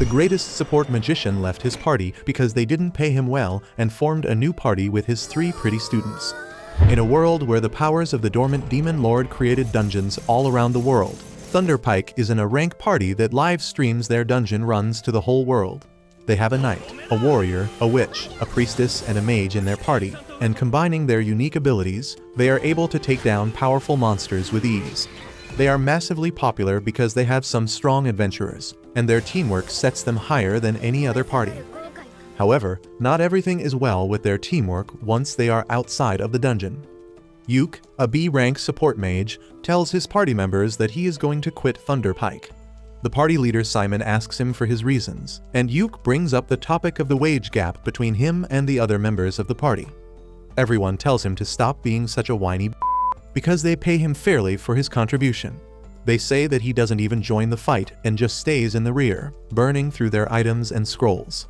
The greatest support magician left his party because they didn't pay him well and formed a new party with his 3 pretty students. In a world where the powers of the dormant demon lord created dungeons all around the world, Thunderpike is in a rank party that live streams their dungeon runs to the whole world. They have a knight, a warrior, a witch, a priestess, and a mage in their party, and combining their unique abilities, they are able to take down powerful monsters with ease. They are massively popular because they have some strong adventurers, and their teamwork sets them higher than any other party. However, not everything is well with their teamwork once they are outside of the dungeon. Yuke, a B-rank support mage, tells his party members that he is going to quit Thunderpike. The party leader Simon asks him for his reasons, and Yuke brings up the topic of the wage gap between him and the other members of the party. Everyone tells him to stop being such a whiny because they pay him fairly for his contribution. They say that he doesn't even join the fight and just stays in the rear, burning through their items and scrolls.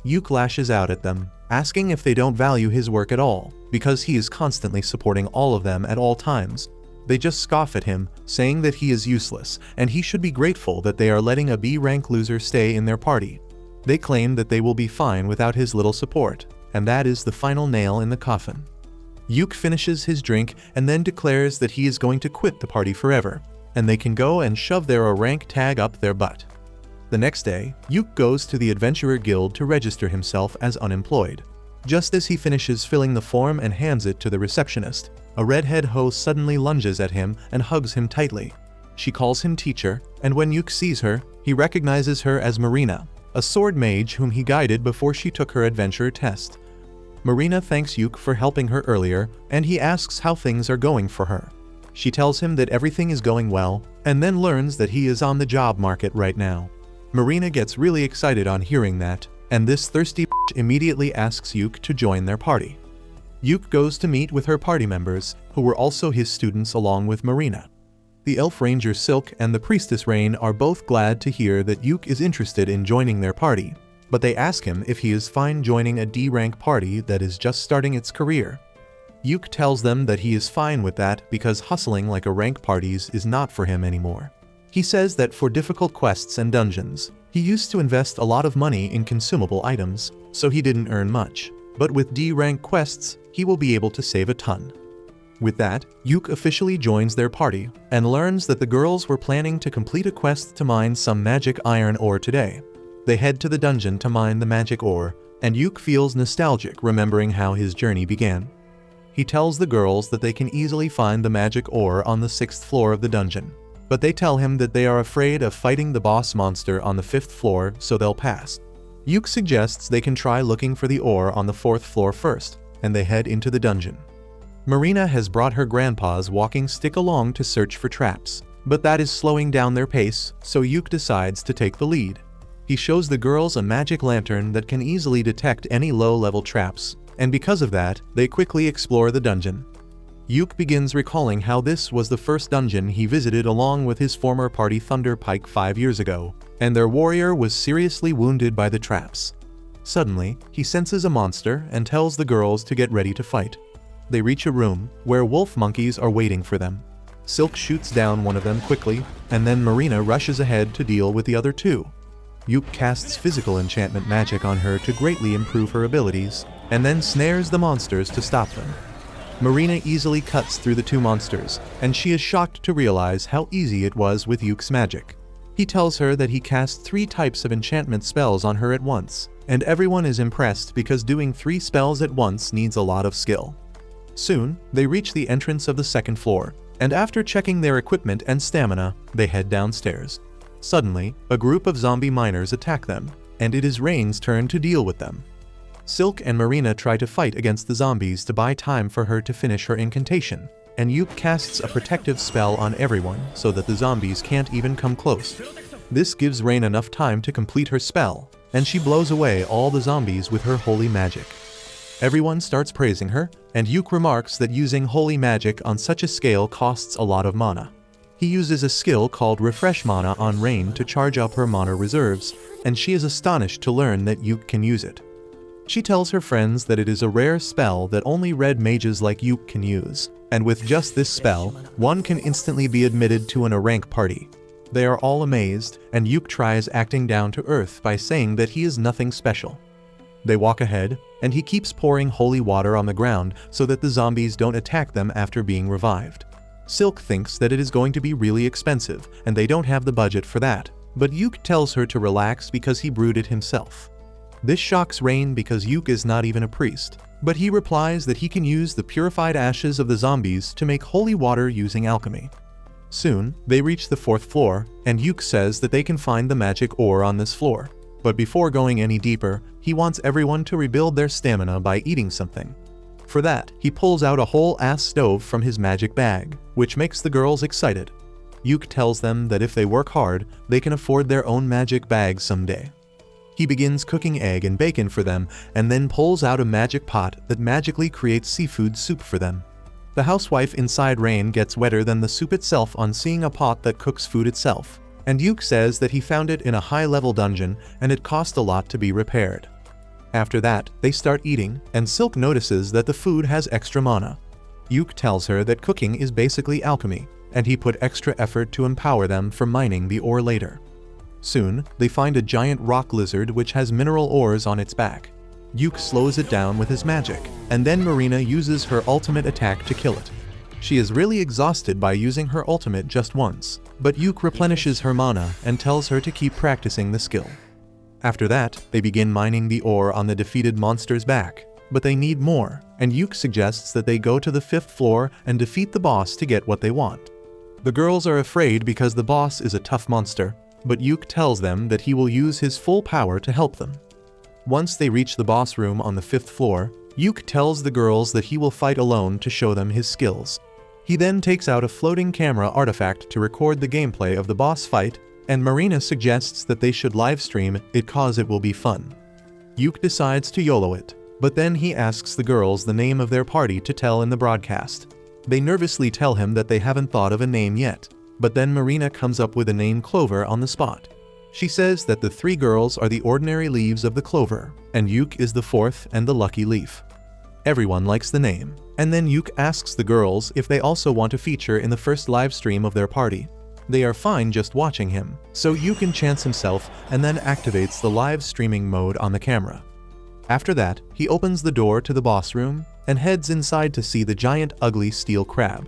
Yuke lashes out at them, asking if they don't value his work at all, because he is constantly supporting all of them at all times. They just scoff at him, saying that he is useless, and he should be grateful that they are letting a B-rank loser stay in their party. They claim that they will be fine without his little support, and that is the final nail in the coffin. Yuke finishes his drink and then declares that he is going to quit the party forever, and they can go and shove their A-rank tag up their butt. The next day, Yuke goes to the Adventurer Guild to register himself as unemployed. Just as he finishes filling the form and hands it to the receptionist, a redhead hoe suddenly lunges at him and hugs him tightly. She calls him teacher, and when Yuke sees her, he recognizes her as Marina, a sword mage whom he guided before she took her adventurer test. Marina thanks Yuke for helping her earlier, and he asks how things are going for her. She tells him that everything is going well, and then learns that he is on the job market right now. Marina gets really excited on hearing that, and this thirsty immediately asks Yuke to join their party. Yuke goes to meet with her party members, who were also his students along with Marina. The Elf Ranger Silk and the Priestess Rain are both glad to hear that Yuke is interested in joining their party, but they ask him if he is fine joining a D-rank party that is just starting its career. Yuke tells them that he is fine with that because hustling like a rank parties is not for him anymore. He says that for difficult quests and dungeons, he used to invest a lot of money in consumable items, so he didn't earn much. But with D-rank quests, he will be able to save a ton. With that, Yuke officially joins their party and learns that the girls were planning to complete a quest to mine some magic iron ore today. They head to the dungeon to mine the magic ore, and Yuke feels nostalgic remembering how his journey began. He tells the girls that they can easily find the magic ore on the 6th floor of the dungeon, but they tell him that they are afraid of fighting the boss monster on the 5th floor, so they'll pass. Yuke suggests they can try looking for the ore on the 4th floor first, and they head into the dungeon. Marina has brought her grandpa's walking stick along to search for traps, but that is slowing down their pace, so Yuke decides to take the lead. He shows the girls a magic lantern that can easily detect any low-level traps, and because of that, they quickly explore the dungeon. Yuke begins recalling how this was the first dungeon he visited along with his former party Thunderpike 5 years ago, and their warrior was seriously wounded by the traps. Suddenly, he senses a monster and tells the girls to get ready to fight. They reach a room where wolf monkeys are waiting for them. Silk shoots down one of them quickly, and then Marina rushes ahead to deal with the other two. Yuke casts physical enchantment magic on her to greatly improve her abilities, and then snares the monsters to stop them. Marina easily cuts through the two monsters, and she is shocked to realize how easy it was with Yuke's magic. He tells her that he cast 3 types of enchantment spells on her at once, and everyone is impressed because doing 3 spells at once needs a lot of skill. Soon, they reach the entrance of the 2nd floor, and after checking their equipment and stamina, they head downstairs. Suddenly, a group of zombie miners attack them, and it is Rain's turn to deal with them. Silk and Marina try to fight against the zombies to buy time for her to finish her incantation, and Yuke casts a protective spell on everyone so that the zombies can't even come close. This gives Rain enough time to complete her spell, and she blows away all the zombies with her holy magic. Everyone starts praising her, and Yuke remarks that using holy magic on such a scale costs a lot of mana. He uses a skill called Refresh Mana on Rain to charge up her mana reserves, and she is astonished to learn that Yuke can use it. She tells her friends that it is a rare spell that only red mages like Yuke can use, and with just this spell, one can instantly be admitted to an A-rank party. They are all amazed, and Yuk tries acting down to earth by saying that he is nothing special. They walk ahead, and he keeps pouring holy water on the ground so that the zombies don't attack them after being revived. Silk thinks that it is going to be really expensive, and they don't have the budget for that, but Yuk tells her to relax because he brewed it himself. This shocks Rain because Yuk is not even a priest, but he replies that he can use the purified ashes of the zombies to make holy water using alchemy. Soon, they reach the 4th floor, and Yuk says that they can find the magic ore on this floor. But before going any deeper, he wants everyone to rebuild their stamina by eating something. For that, he pulls out a whole-ass stove from his magic bag, which makes the girls excited. Yuk tells them that if they work hard, they can afford their own magic bag someday. He begins cooking egg and bacon for them, and then pulls out a magic pot that magically creates seafood soup for them. The housewife inside Rain gets wetter than the soup itself on seeing a pot that cooks food itself, and Yuk says that he found it in a high-level dungeon and it cost a lot to be repaired. After that, they start eating, and Silk notices that the food has extra mana. Yuk tells her that cooking is basically alchemy, and he put extra effort to empower them for mining the ore later. Soon, they find a giant rock lizard which has mineral ores on its back. Yuk slows it down with his magic, and then Marina uses her ultimate attack to kill it. She is really exhausted by using her ultimate just once, but Yuk replenishes her mana and tells her to keep practicing the skill. After that, they begin mining the ore on the defeated monster's back, but they need more, and Yuk suggests that they go to the 5th floor and defeat the boss to get what they want. The girls are afraid because the boss is a tough monster, but Yuk tells them that he will use his full power to help them. Once they reach the boss room on the 5th floor, Yuk tells the girls that he will fight alone to show them his skills. He then takes out a floating camera artifact to record the gameplay of the boss fight, and Marina suggests that they should livestream it cause it will be fun. Yuk decides to YOLO it, but then he asks the girls the name of their party to tell in the broadcast. They nervously tell him that they haven't thought of a name yet, but then Marina comes up with the name Clover on the spot. She says that the 3 girls are the ordinary leaves of the clover, and Yuk is the 4th and the lucky leaf. Everyone likes the name, and then Yuk asks the girls if they also want to feature in the first live stream of their party. They are fine just watching him, so Yuk enchants himself and then activates the live streaming mode on the camera. After that, he opens the door to the boss room and heads inside to see the giant ugly steel crab.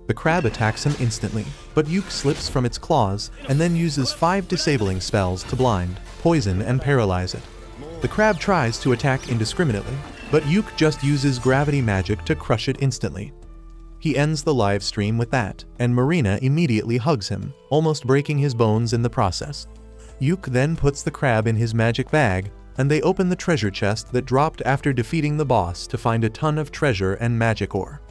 The crab attacks him instantly, but Yuk slips from its claws and then uses 5 disabling spells to blind, poison, and paralyze it. The crab tries to attack indiscriminately, but Yuk just uses gravity magic to crush it instantly. He ends the live stream with that, and Marina immediately hugs him, almost breaking his bones in the process. Yuk then puts the crab in his magic bag, and they open the treasure chest that dropped after defeating the boss to find a ton of treasure and magic ore.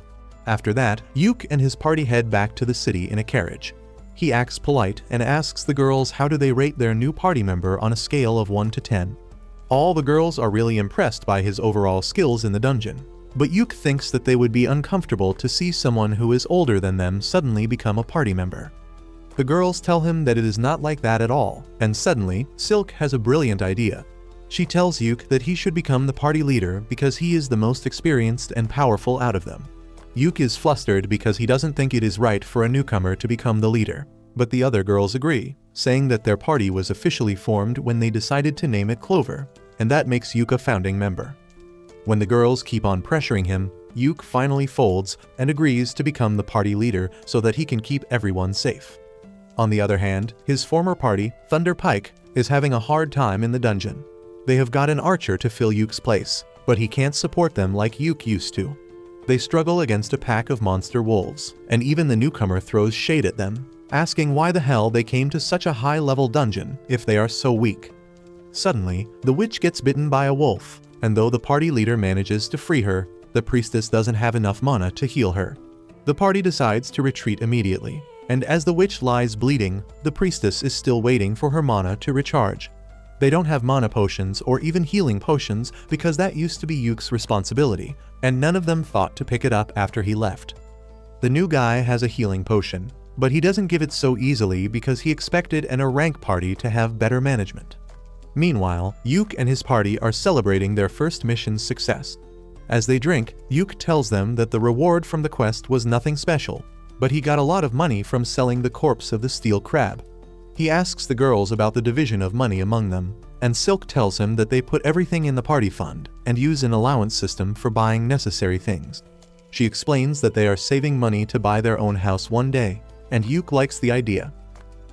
After that, Yuk and his party head back to the city in a carriage. He acts polite and asks the girls how do they rate their new party member on a scale of 1 to 10. All the girls are really impressed by his overall skills in the dungeon, but Yuk thinks that they would be uncomfortable to see someone who is older than them suddenly become a party member. The girls tell him that it is not like that at all, and suddenly, Silk has a brilliant idea. She tells Yuk that he should become the party leader because he is the most experienced and powerful out of them. Yuk is flustered because he doesn't think it is right for a newcomer to become the leader, but the other girls agree, saying that their party was officially formed when they decided to name it Clover, and that makes Yuk a founding member. When the girls keep on pressuring him, Yuk finally folds and agrees to become the party leader so that he can keep everyone safe. On the other hand, his former party, Thunder Pike, is having a hard time in the dungeon. They have got an archer to fill Yuk's place, but he can't support them like Yuk used to. They struggle against a pack of monster wolves, and even the newcomer throws shade at them, asking why the hell they came to such a high-level dungeon if they are so weak. Suddenly, the witch gets bitten by a wolf, and though the party leader manages to free her, the priestess doesn't have enough mana to heal her. The party decides to retreat immediately, and as the witch lies bleeding, the priestess is still waiting for her mana to recharge. They don't have mana potions or even healing potions because that used to be Yuk's responsibility, and none of them thought to pick it up after he left. The new guy has a healing potion, but he doesn't give it so easily because he expected a rank party to have better management. Meanwhile, Yuk and his party are celebrating their first mission's success. As they drink, Yuk tells them that the reward from the quest was nothing special, but he got a lot of money from selling the corpse of the steel crab. He asks the girls about the division of money among them, and Silk tells him that they put everything in the party fund and use an allowance system for buying necessary things. She explains that they are saving money to buy their own house one day, and Yuk likes the idea.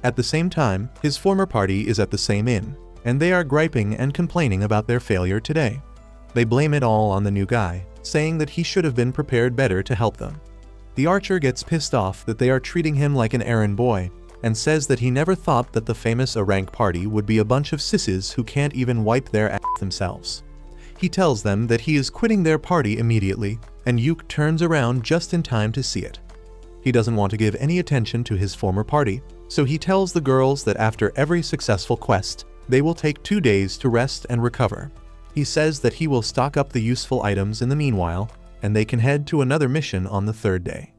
At the same time, his former party is at the same inn, and they are griping and complaining about their failure today. They blame it all on the new guy, saying that he should have been prepared better to help them. The archer gets pissed off that they are treating him like an errand boy, and says that he never thought that the famous A-rank party would be a bunch of sisses who can't even wipe their ass themselves. He tells them that he is quitting their party immediately, and Yuk turns around just in time to see it. He doesn't want to give any attention to his former party, so he tells the girls that after every successful quest, they will take 2 days to rest and recover. He says that he will stock up the useful items in the meanwhile, and they can head to another mission on the 3rd day.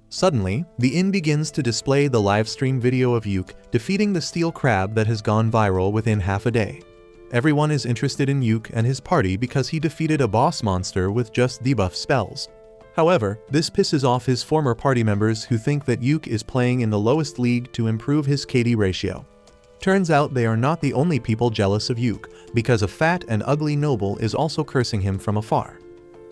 Suddenly, the inn begins to display the livestream video of Yuk defeating the steel crab that has gone viral within half a day. Everyone is interested in Yuk and his party because he defeated a boss monster with just debuff spells. However, this pisses off his former party members who think that Yuk is playing in the lowest league to improve his KD ratio. Turns out they are not the only people jealous of Yuk, because a fat and ugly noble is also cursing him from afar.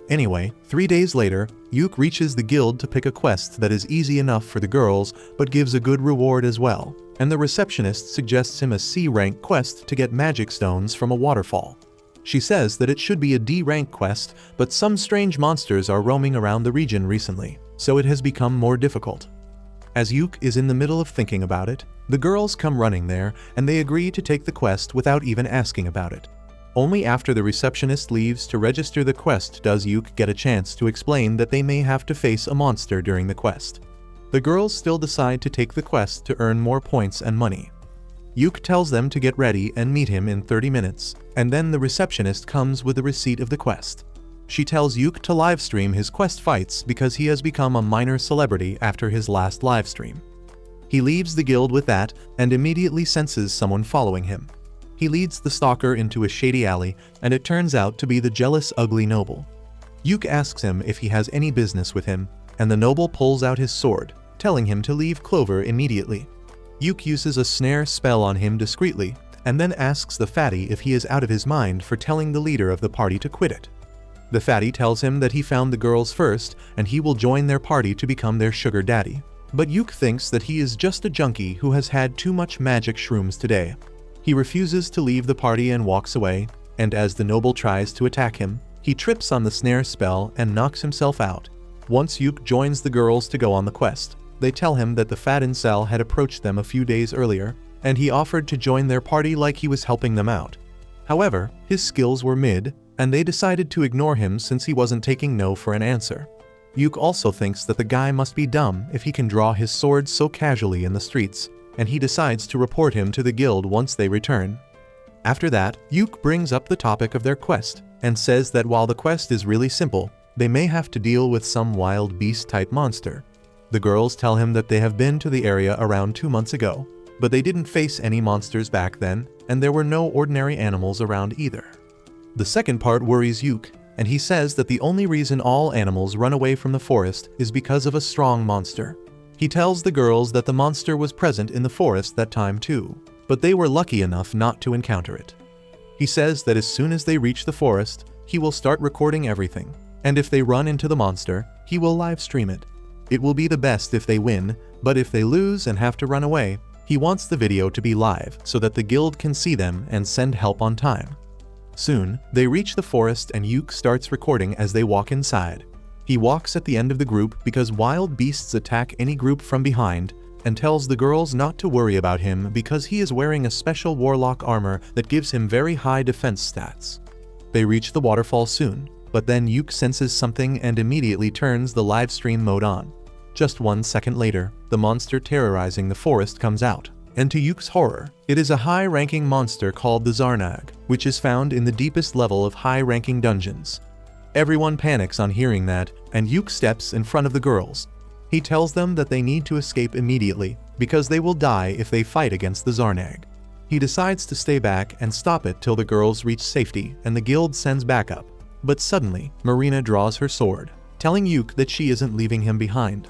Anyway, 3 days later, Yuk reaches the guild to pick a quest that is easy enough for the girls but gives a good reward as well, and the receptionist suggests him a C-rank quest to get magic stones from a waterfall. She says that it should be a D-rank quest, but some strange monsters are roaming around the region recently, so it has become more difficult. As Yuk is in the middle of thinking about it, the girls come running there and they agree to take the quest without even asking about it. Only after the receptionist leaves to register the quest does Yuk get a chance to explain that they may have to face a monster during the quest. The girls still decide to take the quest to earn more points and money. Yuk tells them to get ready and meet him in 30 minutes, and then the receptionist comes with the receipt of the quest. She tells Yuk to livestream his quest fights because he has become a minor celebrity after his last livestream. He leaves the guild with that and immediately senses someone following him. He leads the stalker into a shady alley, and it turns out to be the jealous ugly noble. Yuk asks him if he has any business with him, and the noble pulls out his sword, telling him to leave Clover immediately. Yuk uses a snare spell on him discreetly, and then asks the fatty if he is out of his mind for telling the leader of the party to quit it. The fatty tells him that he found the girls first, and he will join their party to become their sugar daddy. But Yuk thinks that he is just a junkie who has had too much magic shrooms today. He refuses to leave the party and walks away, and as the noble tries to attack him, he trips on the snare spell and knocks himself out. Once Yuk joins the girls to go on the quest, they tell him that the fat incel had approached them a few days earlier, and he offered to join their party like he was helping them out. However, his skills were mid, and they decided to ignore him since he wasn't taking no for an answer. Yuk also thinks that the guy must be dumb if he can draw his sword so casually in the streets, and he decides to report him to the guild once they return. After that, Yuk brings up the topic of their quest, and says that while the quest is really simple, they may have to deal with some wild beast-type monster. The girls tell him that they have been to the area around 2 months ago, but they didn't face any monsters back then, and there were no ordinary animals around either. The second part worries Yuk, and he says that the only reason all animals run away from the forest is because of a strong monster. He tells the girls that the monster was present in the forest that time too, but they were lucky enough not to encounter it. He says that as soon as they reach the forest, he will start recording everything, and if they run into the monster, he will live stream it. It will be the best if they win, but if they lose and have to run away, he wants the video to be live so that the guild can see them and send help on time. Soon, they reach the forest and Yuk starts recording as they walk inside. He walks at the end of the group because wild beasts attack any group from behind, and tells the girls not to worry about him because he is wearing a special warlock armor that gives him very high defense stats. They reach the waterfall soon, but then Yuk senses something and immediately turns the live stream mode on. Just 1 second later, the monster terrorizing the forest comes out, and to Yuk's horror, it is a high-ranking monster called the Zarnag, which is found in the deepest level of high-ranking dungeons. Everyone panics on hearing that, and Yuk steps in front of the girls. He tells them that they need to escape immediately, because they will die if they fight against the Zarnag. He decides to stay back and stop it till the girls reach safety and the guild sends backup. But suddenly, Marina draws her sword, telling Yuk that she isn't leaving him behind.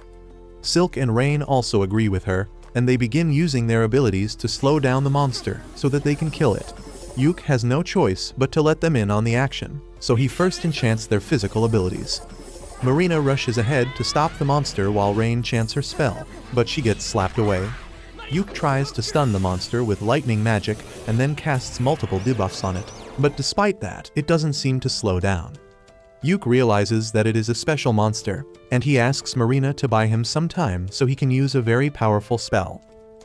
Silk and Rain also agree with her, and they begin using their abilities to slow down the monster so that they can kill it. Yuk has no choice but to let them in on the action, so he first enchants their physical abilities. Marina rushes ahead to stop the monster while Rain chants her spell, but she gets slapped away. Yuk tries to stun the monster with lightning magic and then casts multiple debuffs on it, but despite that, it doesn't seem to slow down. Yuk realizes that it is a special monster, and he asks Marina to buy him some time so he can use a very powerful spell.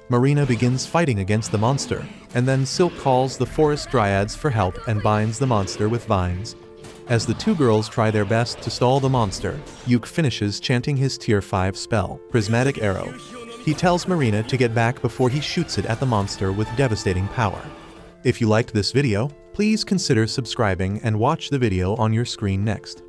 Marina begins fighting against the monster, and then Silk calls the forest dryads for help and binds the monster with vines. As the two girls try their best to stall the monster, Yuk finishes chanting his tier 5 spell, Prismatic Arrow. He tells Marina to get back before he shoots it at the monster with devastating power. If you liked this video, please consider subscribing and watch the video on your screen next.